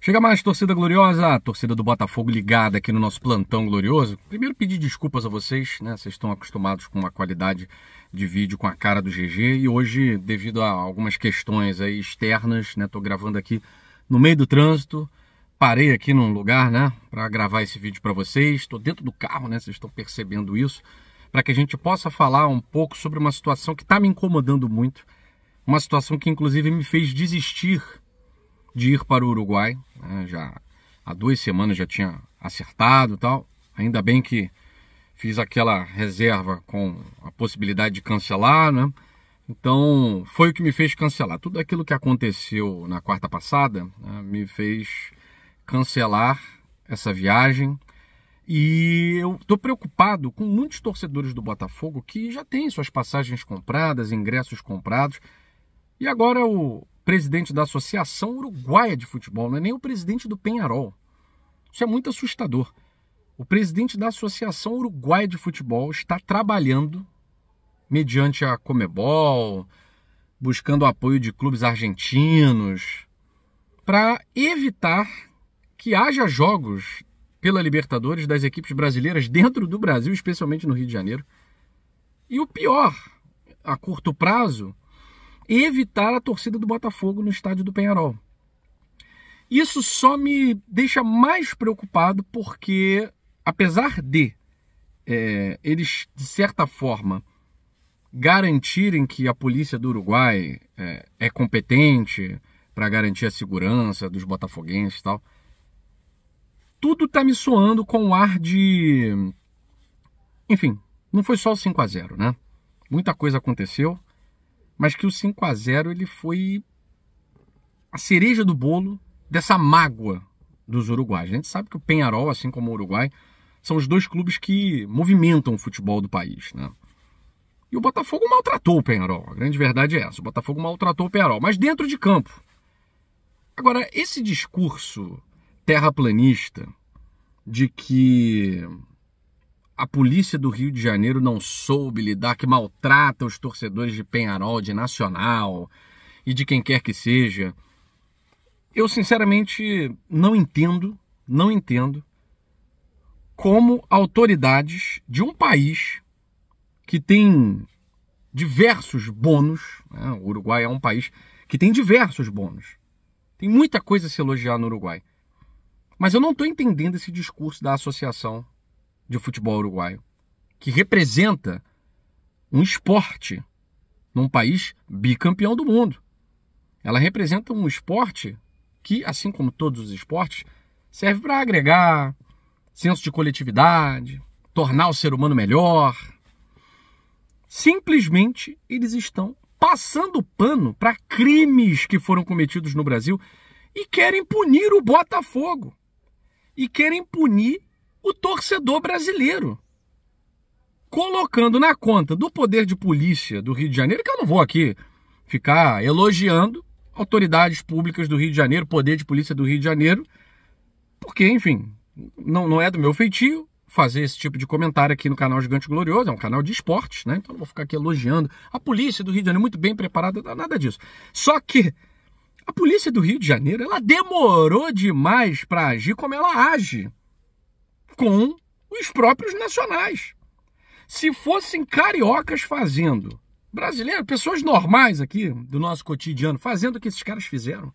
Chega mais, torcida gloriosa, a torcida do Botafogo ligada aqui no nosso plantão glorioso. Primeiro pedir desculpas a vocês, né? Vocês estão acostumados com uma qualidade de vídeo com a cara do GG e hoje, devido a algumas questões aí externas, né? Tô gravando aqui no meio do trânsito, parei aqui num lugar, né? Para gravar esse vídeo para vocês. Estou dentro do carro, né? Vocês estão percebendo isso, para que a gente possa falar um pouco sobre uma situação que está me incomodando muito, uma situação que inclusive me fez desistir de ir para o Uruguai, né? Já há 2 semanas já tinha acertado e tal, ainda bem que fiz aquela reserva com a possibilidade de cancelar, né? Então foi o que me fez cancelar. Tudo aquilo que aconteceu na quarta passada, né, me fez cancelar essa viagem. E eu estou preocupado com muitos torcedores do Botafogo que já têm suas passagens compradas, ingressos comprados, e agora o presidente da Associação Uruguaia de Futebol, não é nem o presidente do Peñarol. Isso é muito assustador. O presidente da Associação Uruguaia de Futebol está trabalhando mediante a Conmebol, buscando o apoio de clubes argentinos, para evitar que haja jogos pela Libertadores das equipes brasileiras dentro do Brasil, especialmente no Rio de Janeiro. E o pior, a curto prazo, evitar a torcida do Botafogo no estádio do Peñarol. Isso só me deixa mais preocupado porque, apesar de eles, de certa forma, garantirem que a polícia do Uruguai é competente para garantir a segurança dos botafoguenses e tal, tudo está me soando com um ar de... Enfim, não foi só o 5-0, né? Muita coisa aconteceu, mas que o 5-0 ele foi a cereja do bolo dessa mágoa dos uruguaios. A gente sabe que o Peñarol, assim como o Uruguai, são os 2 clubes que movimentam o futebol do país, né? E o Botafogo maltratou o Peñarol. A grande verdade é essa. O Botafogo maltratou o Peñarol, mas dentro de campo. Agora, esse discurso terraplanista de que a polícia do Rio de Janeiro não soube lidar, que maltrata os torcedores de Peñarol, de Nacional e de quem quer que seja, eu sinceramente não entendo como autoridades de um país que tem diversos bônus, né? O Uruguai é um país que tem diversos bônus, tem muita coisa a se elogiar no Uruguai, mas eu não estou entendendo esse discurso da Associação de Futebol Uruguaio, que representa um esporte num país bicampeão do mundo. Ela representa um esporte que, assim como todos os esportes, serve para agregar senso de coletividade, tornar o ser humano melhor. Simplesmente eles estão passando pano para crimes que foram cometidos no Brasil e querem punir o Botafogo. E querem punir o torcedor brasileiro, colocando na conta do poder de polícia do Rio de Janeiro, que eu não vou aqui ficar elogiando autoridades públicas do Rio de Janeiro, poder de polícia do Rio de Janeiro, porque, enfim, não é do meu feitio fazer esse tipo de comentário aqui no canal Gigante Glorioso, é um canal de esportes, né? Então não vou ficar aqui elogiando a polícia do Rio de Janeiro, muito bem preparada, nada disso. Só que a polícia do Rio de Janeiro, ela demorou demais para agir como ela age com os próprios nacionais. Se fossem cariocas fazendo, brasileiros, pessoas normais aqui do nosso cotidiano, fazendo o que esses caras fizeram,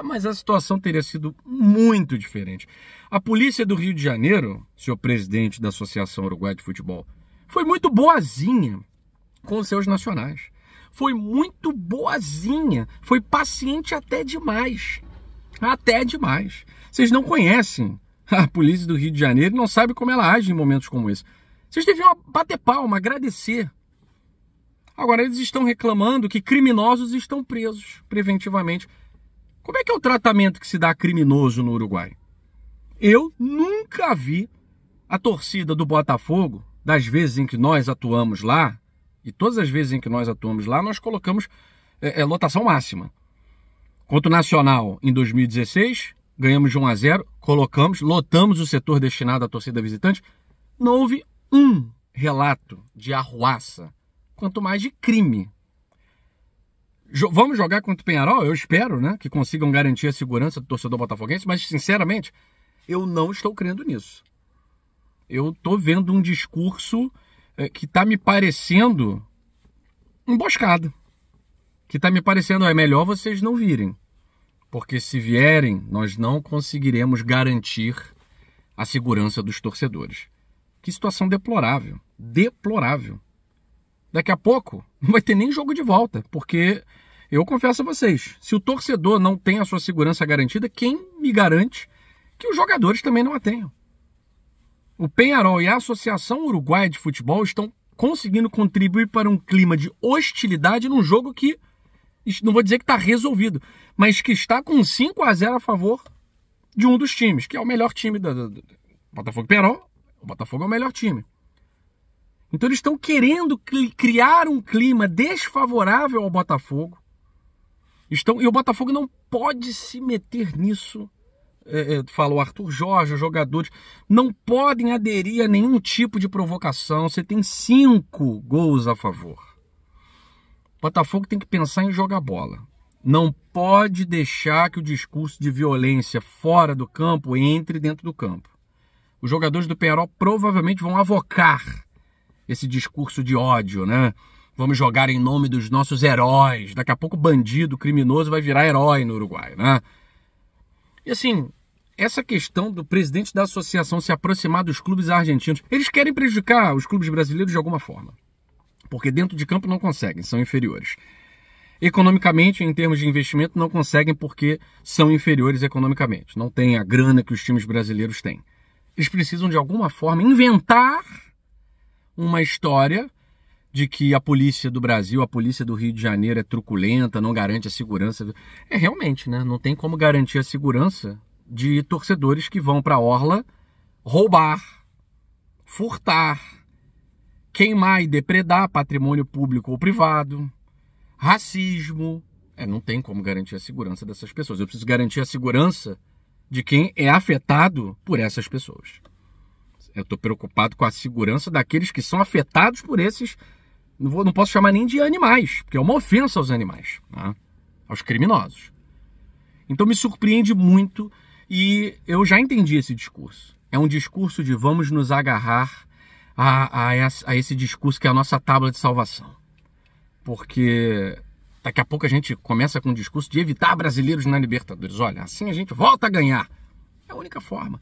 mas a situação teria sido muito diferente. A polícia do Rio de Janeiro, senhor presidente da Associação Uruguaia de Futebol, foi muito boazinha com os seus nacionais. Foi muito boazinha, foi paciente até demais. Até demais. Vocês não conhecem a polícia do Rio de Janeiro, não sabem como ela age em momentos como esse. Vocês deviam bater palma, agradecer. Agora eles estão reclamando que criminosos estão presos preventivamente. Como é que é o tratamento que se dá a criminoso no Uruguai? Eu nunca vi a torcida do Botafogo, das vezes em que nós atuamos lá, e todas as vezes em que nós atuamos lá, nós colocamos lotação máxima. Contra o Nacional, em 2016, ganhamos de 1-0, lotamos o setor destinado à torcida visitante. Não houve um relato de arruaça, quanto mais de crime. Vamos jogar contra o Peñarol? Eu espero, né, que consigam garantir a segurança do torcedor botafoguense, mas, sinceramente, eu não estou crendo nisso. Eu estou vendo um discurso que está me parecendo emboscado. Que está me parecendo, é melhor vocês não virem. Porque se vierem, nós não conseguiremos garantir a segurança dos torcedores. Que situação deplorável. Deplorável. Daqui a pouco não vai ter nem jogo de volta, porque eu confesso a vocês, se o torcedor não tem a sua segurança garantida, quem me garante que os jogadores também não a tenham? O Peñarol e a Associação Uruguaia de Futebol estão conseguindo contribuir para um clima de hostilidade num jogo que, não vou dizer que está resolvido, mas que está com 5-0 a favor de um dos times, que é o melhor time do Botafogo e Peñarol. O Botafogo é o melhor time. Então eles estão querendo criar um clima desfavorável ao Botafogo. E o Botafogo não pode se meter nisso. Fala o Arthur Jorge, os jogadores não podem aderir a nenhum tipo de provocação. Você tem 5 gols a favor. O Botafogo tem que pensar em jogar bola. Não pode deixar que o discurso de violência fora do campo entre dentro do campo. Os jogadores do Peñarol provavelmente vão avocar esse discurso de ódio, né? Vamos jogar em nome dos nossos heróis. Daqui a pouco bandido, criminoso vai virar herói no Uruguai, né? E assim, essa questão do presidente da associação se aproximar dos clubes argentinos, eles querem prejudicar os clubes brasileiros de alguma forma. Porque dentro de campo não conseguem, são inferiores. Economicamente, em termos de investimento, não conseguem porque são inferiores economicamente. Não têm a grana que os times brasileiros têm. Eles precisam, de alguma forma, inventar uma história de que a polícia do Brasil, a polícia do Rio de Janeiro é truculenta, não garante a segurança. Realmente, né? Não tem como garantir a segurança de torcedores que vão para a orla roubar, furtar, queimar e depredar patrimônio público ou privado, racismo. Não tem como garantir a segurança dessas pessoas. Eu preciso garantir a segurança de quem é afetado por essas pessoas. Eu estou preocupado com a segurança daqueles que são afetados por esses, não posso chamar nem de animais, porque é uma ofensa aos animais, né? Aos criminosos. Então me surpreende muito e eu já entendi esse discurso. É um discurso de vamos nos agarrar a esse discurso que é a nossa tábua de salvação. Porque daqui a pouco a gente começa com um discurso de evitar brasileiros na Libertadores. Olha, assim a gente volta a ganhar. É a única forma.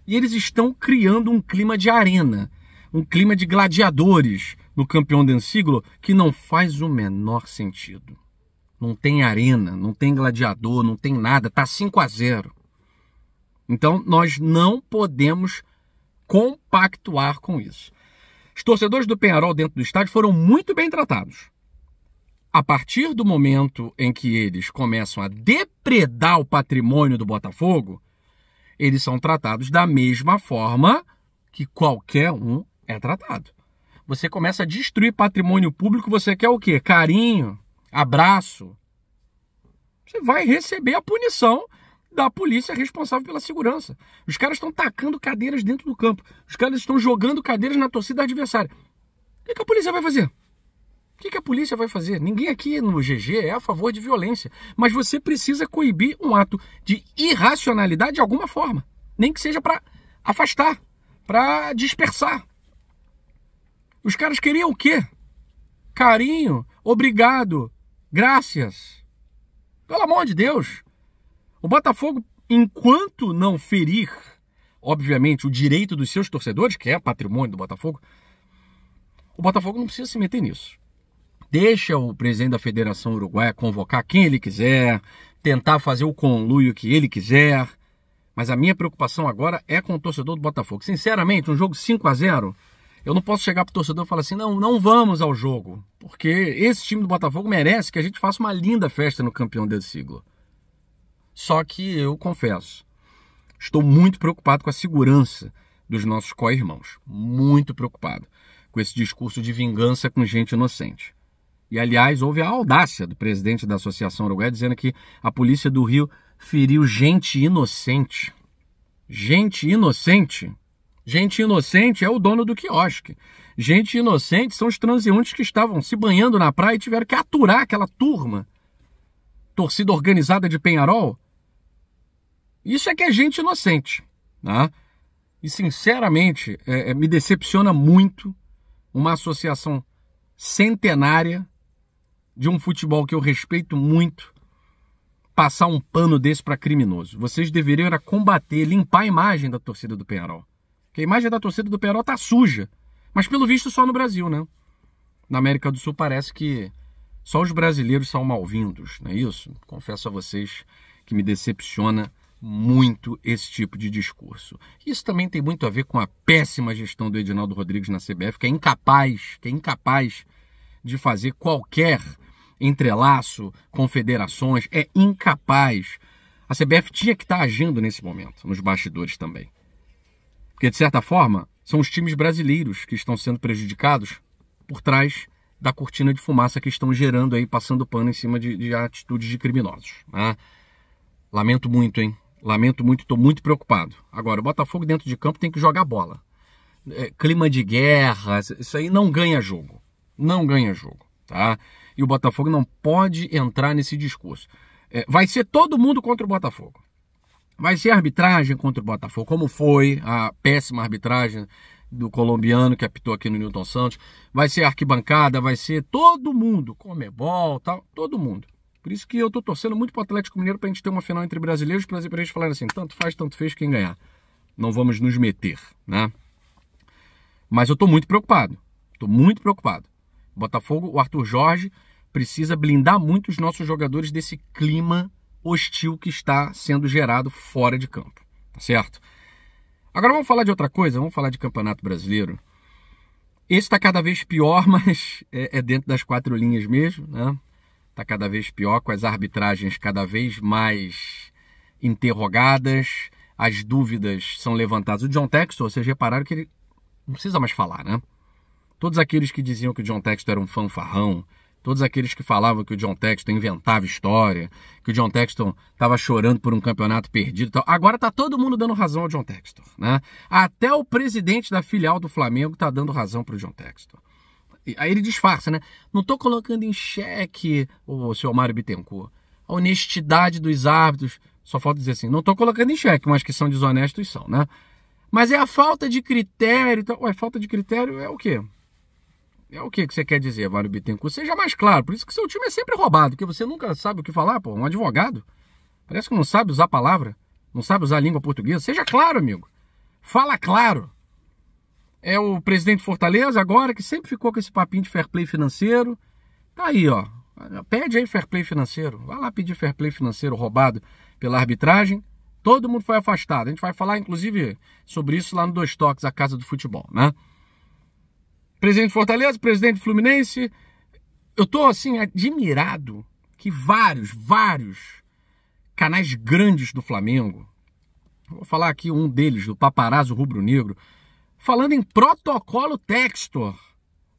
E eles estão criando um clima de arena, um clima de gladiadores no campeão del siglo que não faz o menor sentido. Não tem arena, não tem gladiador, não tem nada, está 5-0. Então nós não podemos compactuar com isso. Os torcedores do Peñarol dentro do estádio foram muito bem tratados. A partir do momento em que eles começam a depredar o patrimônio do Botafogo, eles são tratados da mesma forma que qualquer um é tratado. Você começa a destruir patrimônio público, você quer o quê? Carinho, abraço. Você vai receber a punição da polícia responsável pela segurança. Os caras estão tacando cadeiras dentro do campo. Os caras estão jogando cadeiras na torcida adversária. O que a polícia vai fazer? O que a polícia vai fazer? Ninguém aqui no GG é a favor de violência. Mas você precisa coibir um ato de irracionalidade de alguma forma. Nem que seja para afastar, para dispersar. Os caras queriam o quê? Carinho, obrigado, graças. Pelo amor de Deus. O Botafogo, enquanto não ferir, obviamente, o direito dos seus torcedores, que é patrimônio do Botafogo, o Botafogo não precisa se meter nisso. Deixa o presidente da Federação Uruguaia convocar quem ele quiser, tentar fazer o conluio que ele quiser. Mas a minha preocupação agora é com o torcedor do Botafogo. Sinceramente, um jogo 5-0, eu não posso chegar para o torcedor e falar assim, não vamos ao jogo. Porque esse time do Botafogo merece que a gente faça uma linda festa no campeão del siglo. Só que eu confesso, estou muito preocupado com a segurança dos nossos co-irmãos. Muito preocupado com esse discurso de vingança com gente inocente. E, aliás, houve a audácia do presidente da Associação Uruguaia dizendo que a polícia do Rio feriu gente inocente. Gente inocente? Gente inocente é o dono do quiosque. Gente inocente são os transeuntes que estavam se banhando na praia e tiveram que aturar aquela turma torcida organizada de Peñarol? Isso é que é gente inocente, né? E, sinceramente, me decepciona muito uma associação centenária de um futebol que eu respeito muito passar um pano desse para criminoso. Vocês deveriam era combater, limpar a imagem da torcida do Peñarol. Porque a imagem da torcida do Peñarol tá suja. Mas, pelo visto, só no Brasil, né? Na América do Sul parece que só os brasileiros são mal-vindos, não é isso? Confesso a vocês que me decepciona muito esse tipo de discurso. Isso também tem muito a ver com a péssima gestão do Edinaldo Rodrigues na CBF, que é incapaz de fazer qualquer entrelaço, confederações, é incapaz. A CBF tinha que estar agindo nesse momento, nos bastidores também. Porque, de certa forma, são os times brasileiros que estão sendo prejudicados por trás da cortina de fumaça que estão gerando aí, passando pano em cima de atitudes de criminosos, né? Lamento muito, hein? Lamento muito, estou muito preocupado. Agora, o Botafogo dentro de campo tem que jogar bola. Clima de guerra, isso aí não ganha jogo. Não ganha jogo, tá? E o Botafogo não pode entrar nesse discurso. Vai ser todo mundo contra o Botafogo. Vai ser arbitragem contra o Botafogo, como foi a péssima arbitragem do colombiano que apitou aqui no Newton Santos. Vai ser arquibancada, vai ser todo mundo, Conmebol, tal, todo mundo. Por isso que eu tô torcendo muito pro Atlético Mineiro pra gente ter uma final entre brasileiros, pra eles falarem assim, tanto faz, tanto fez quem ganhar. Não vamos nos meter, né? Mas eu tô muito preocupado. Tô muito preocupado. Botafogo, o Arthur Jorge precisa blindar muito os nossos jogadores desse clima hostil que está sendo gerado fora de campo, tá certo? Agora vamos falar de outra coisa, vamos falar de Campeonato Brasileiro. Esse tá cada vez pior, mas é dentro das 4 linhas mesmo, né? Está cada vez pior, com as arbitragens cada vez mais interrogadas, as dúvidas são levantadas. O John Textor, vocês repararam que ele não precisa mais falar, né? Todos aqueles que diziam que o John Textor era um fanfarrão, todos aqueles que falavam que o John Textor inventava história, que o John Textor estava chorando por um campeonato perdido e tal, agora está todo mundo dando razão ao John Textor, né? Até o presidente da filial do Flamengo está dando razão para o John Textor. Aí ele disfarça, né? Não estou colocando em xeque, o senhor Mário Bittencourt, a honestidade dos árbitros. Só falta dizer assim, não estou colocando em xeque, mas que são desonestos são, né? Mas é a falta de critério. Então, falta de critério é o quê? É o que você quer dizer, Mário Bittencourt? Seja mais claro, por isso que seu time é sempre roubado, porque você nunca sabe o que falar, pô. Um advogado parece que não sabe usar a palavra, não sabe usar a língua portuguesa. Seja claro, amigo. Fala claro. É o presidente de Fortaleza agora, que sempre ficou com esse papinho de fair play financeiro. Tá aí, ó. Pede aí fair play financeiro. Vai lá pedir fair play financeiro roubado pela arbitragem. Todo mundo foi afastado. A gente vai falar, inclusive, sobre isso lá no Dois Toques, a Casa do Futebol, né? Presidente de Fortaleza, presidente do Fluminense. Eu tô, assim, admirado que vários canais grandes do Flamengo, vou falar aqui um deles, do Paparazzo Rubro Negro, falando em protocolo Textor,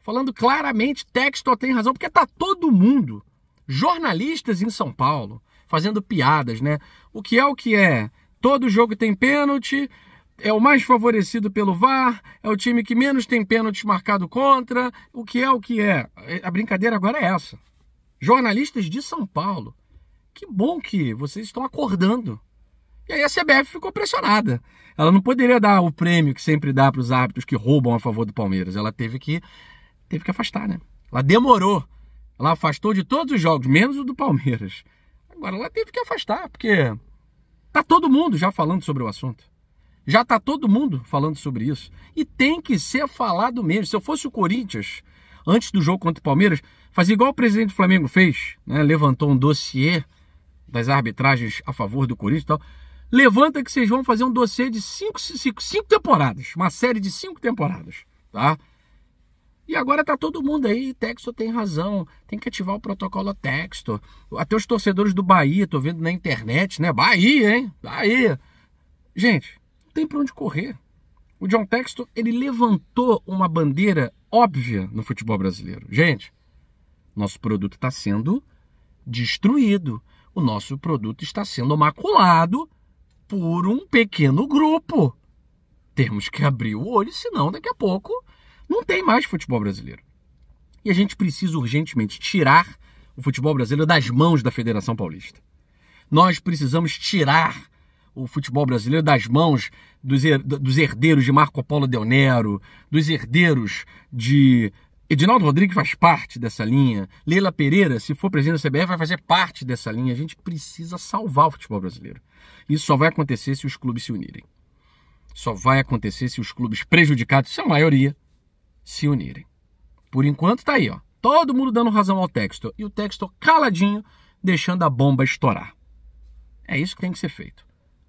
falando claramente, Textor tem razão, porque tá todo mundo, jornalistas em São Paulo, fazendo piadas, né? O que é? Todo jogo tem pênalti, é o mais favorecido pelo VAR, é o time que menos tem pênalti marcado contra, o que é? A brincadeira agora é essa. Jornalistas de São Paulo, que bom que vocês estão acordando. E aí a CBF ficou pressionada. Ela não poderia dar o prêmio que sempre dá para os árbitros que roubam a favor do Palmeiras. Ela teve que afastar, né? Ela demorou. Ela afastou de todos os jogos, menos o do Palmeiras. Agora ela teve que afastar, porque tá todo mundo já falando sobre o assunto. Já tá todo mundo falando sobre isso. E tem que ser falado mesmo. Se eu fosse o Corinthians, antes do jogo contra o Palmeiras, fazia igual o presidente do Flamengo fez, né? Levantou um dossiê das arbitragens a favor do Corinthians e tal. Levanta que vocês vão fazer um dossiê de 5 temporadas. Uma série de 5 temporadas, tá? E agora tá todo mundo aí, Textor tem razão, tem que ativar o protocolo Textor. Até os torcedores do Bahia, tô vendo na internet, né? Bahia, hein? Bahia. Gente, não tem pra onde correr. O John Textor, ele levantou uma bandeira óbvia no futebol brasileiro. Gente, nosso produto está sendo destruído. O nosso produto está sendo maculado por um pequeno grupo. Temos que abrir o olho, senão daqui a pouco não tem mais futebol brasileiro. E a gente precisa urgentemente tirar o futebol brasileiro das mãos da Federação Paulista. Nós precisamos tirar o futebol brasileiro das mãos dos herdeiros de Marco Polo Del Nero, dos herdeiros de... Edinaldo Rodrigues faz parte dessa linha. Leila Pereira, se for presidente da CBF, vai fazer parte dessa linha. A gente precisa salvar o futebol brasileiro. Isso só vai acontecer se os clubes se unirem. Só vai acontecer se os clubes prejudicados, se a maioria, se unirem. Por enquanto tá aí, ó. Todo mundo dando razão ao Textor. E o Textor caladinho, deixando a bomba estourar. É isso que tem que ser feito.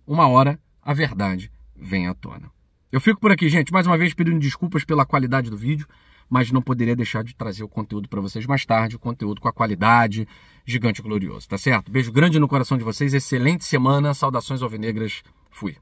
Uma hora, a verdade vem à tona. Eu fico por aqui, gente. Mais uma vez pedindo desculpas pela qualidade do vídeo, mas não poderia deixar de trazer o conteúdo para vocês mais tarde, o conteúdo com a qualidade gigante e glorioso, tá certo? Beijo grande no coração de vocês, excelente semana, saudações alvinegras, fui.